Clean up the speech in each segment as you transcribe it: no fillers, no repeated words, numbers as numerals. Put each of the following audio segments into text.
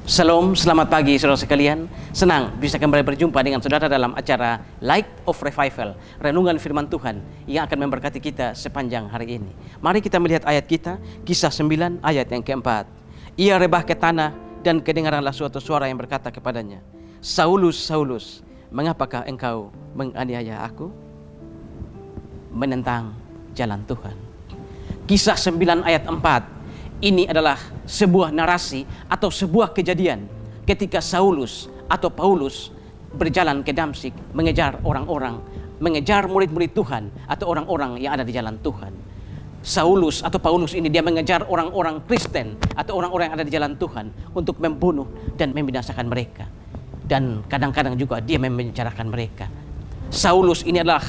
Shalom, selamat pagi saudara sekalian. Senang bisa kembali berjumpa dengan saudara dalam acara Light of Revival, renungan firman Tuhan yang akan memberkati kita sepanjang hari ini. Mari kita melihat ayat kita, Kisah 9 ayat yang keempat. Ia rebah ke tanah dan kedengaranlah suatu suara yang berkata kepadanya, Saulus, Saulus, mengapakah engkau menganiaya aku? Menentang jalan Tuhan. Kisah 9 ayat 4. Ini adalah sebuah narasi atau sebuah kejadian ketika Saulus atau Paulus berjalan ke Damsyik mengejar orang-orang, mengejar murid-murid Tuhan atau orang-orang yang ada di jalan Tuhan. Saulus atau Paulus ini dia mengejar orang-orang Kristen atau orang-orang yang ada di jalan Tuhan untuk membunuh dan membinasakan mereka. Dan kadang-kadang juga dia membicarakan mereka. Saulus ini adalah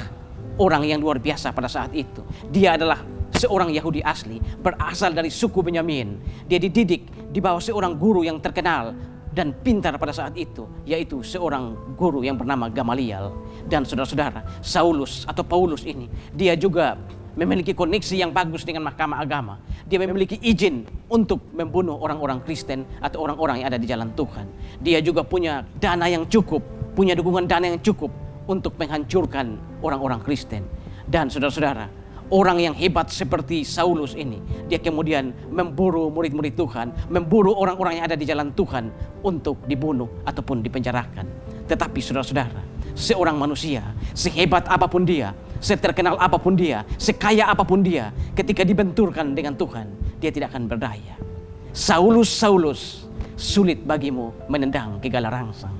orang yang luar biasa pada saat itu. Dia adalah seorang Yahudi asli, berasal dari suku Benyamin. Dia dididik di bawah seorang guru yang terkenal dan pintar pada saat itu, yaitu seorang guru yang bernama Gamaliel. Dan saudara-saudara, Saulus atau Paulus ini, dia juga memiliki koneksi yang bagus dengan mahkamah agama. Dia memiliki izin untuk membunuh orang-orang Kristen atau orang-orang yang ada di jalan Tuhan. Dia juga punya dana yang cukup, punya dukungan dana yang cukup untuk menghancurkan orang-orang Kristen. Dan saudara-saudara, orang yang hebat seperti Saulus ini, dia kemudian memburu murid-murid Tuhan, memburu orang-orang yang ada di jalan Tuhan untuk dibunuh ataupun dipenjarakan. Tetapi saudara-saudara, seorang manusia, sehebat apapun dia, seterkenal apapun dia, sekaya apapun dia, ketika dibenturkan dengan Tuhan, dia tidak akan berdaya. Saulus, Saulus, sulit bagimu menendang kegala rangsang.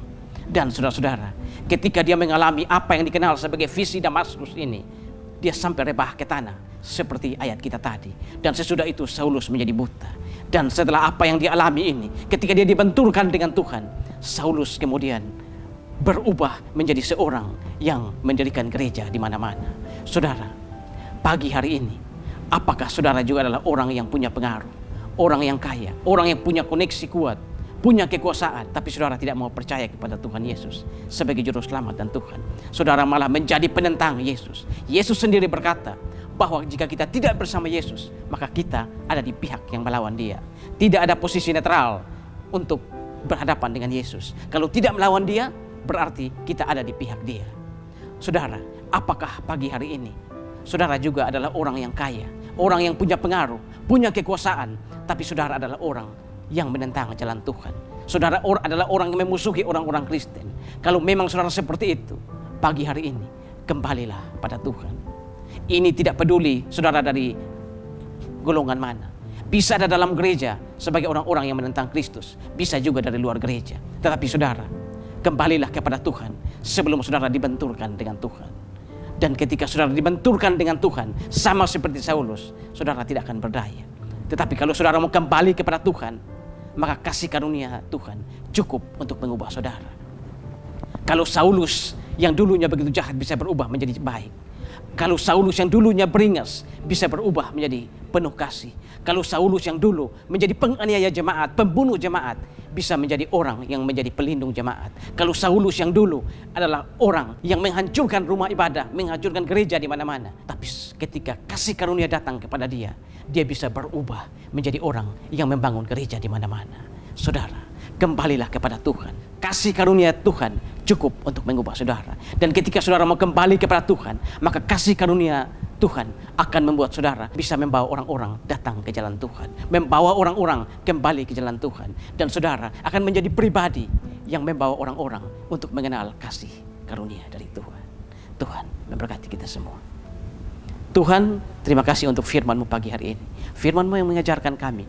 Dan saudara-saudara, ketika dia mengalami apa yang dikenal sebagai visi Damaskus ini, dia sampai rebah ke tanah seperti ayat kita tadi. Dan sesudah itu Saulus menjadi buta. Dan setelah apa yang dia alami ini, ketika dia dibenturkan dengan Tuhan, Saulus kemudian berubah menjadi seorang yang mendirikan gereja di mana-mana. Saudara, pagi hari ini, apakah saudara juga adalah orang yang punya pengaruh, orang yang kaya, orang yang punya koneksi kuat, punya kekuasaan, tapi saudara tidak mau percaya kepada Tuhan Yesus sebagai juru selamat dan Tuhan? Saudara malah menjadi penentang Yesus. Yesus sendiri berkata bahwa jika kita tidak bersama Yesus, maka kita ada di pihak yang melawan Dia. Tidak ada posisi netral untuk berhadapan dengan Yesus. Kalau tidak melawan Dia, berarti kita ada di pihak Dia. Saudara, apakah pagi hari ini saudara juga adalah orang yang kaya, orang yang punya pengaruh, punya kekuasaan, tapi saudara adalah orang yang menentang jalan Tuhan? Saudara adalah orang yang memusuhi orang-orang Kristen. Kalau memang saudara seperti itu, pagi hari ini kembalilah pada Tuhan. Ini tidak peduli saudara dari golongan mana. Bisa ada dalam gereja sebagai orang-orang yang menentang Kristus, bisa juga dari luar gereja. Tetapi saudara, kembalilah kepada Tuhan sebelum saudara dibenturkan dengan Tuhan. Dan ketika saudara dibenturkan dengan Tuhan, sama seperti Saulus, saudara tidak akan berdaya. Tetapi kalau saudara mau kembali kepada Tuhan, maka kasih karunia Tuhan cukup untuk mengubah saudara. Kalau Saulus yang dulunya begitu jahat bisa berubah menjadi baik. Kalau Saulus yang dulunya beringas bisa berubah menjadi penuh kasih. Kalau Saulus yang dulu menjadi penganiaya jemaat, pembunuh jemaat, bisa menjadi orang yang menjadi pelindung jemaat. Kalau Saulus yang dulu adalah orang yang menghancurkan rumah ibadah, menghancurkan gereja di mana-mana, tapi ketika kasih karunia datang kepada dia, dia bisa berubah menjadi orang yang membangun gereja di mana-mana. Saudara, kembalilah kepada Tuhan. Kasih karunia Tuhan cukup untuk mengubah saudara. Dan ketika saudara mau kembali kepada Tuhan, maka kasih karunia Tuhan akan membuat saudara bisa membawa orang-orang datang ke jalan Tuhan, membawa orang-orang kembali ke jalan Tuhan. Dan saudara akan menjadi pribadi yang membawa orang-orang untuk mengenal kasih karunia dari Tuhan. Tuhan memberkati kita semua. Tuhan, terima kasih untuk firman-Mu pagi hari ini. Firman-Mu yang mengajarkan kami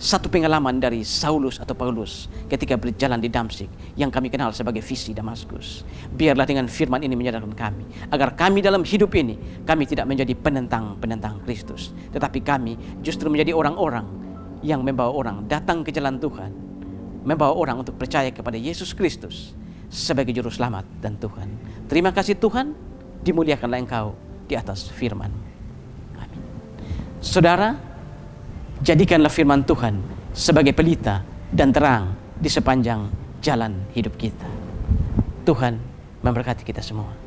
satu pengalaman dari Saulus atau Paulus ketika berjalan di Damsyik yang kami kenal sebagai visi Damaskus. Biarlah dengan firman ini menyadarkan kami, agar kami dalam hidup ini, kami tidak menjadi penentang Kristus, tetapi kami justru menjadi orang-orang yang membawa orang datang ke jalan Tuhan, membawa orang untuk percaya kepada Yesus Kristus sebagai juru selamat dan Tuhan. Terima kasih Tuhan, dimuliakanlah Engkau di atas firman. Amin. Saudara, jadikanlah firman Tuhan sebagai pelita dan terang di sepanjang jalan hidup kita. Tuhan memberkati kita semua.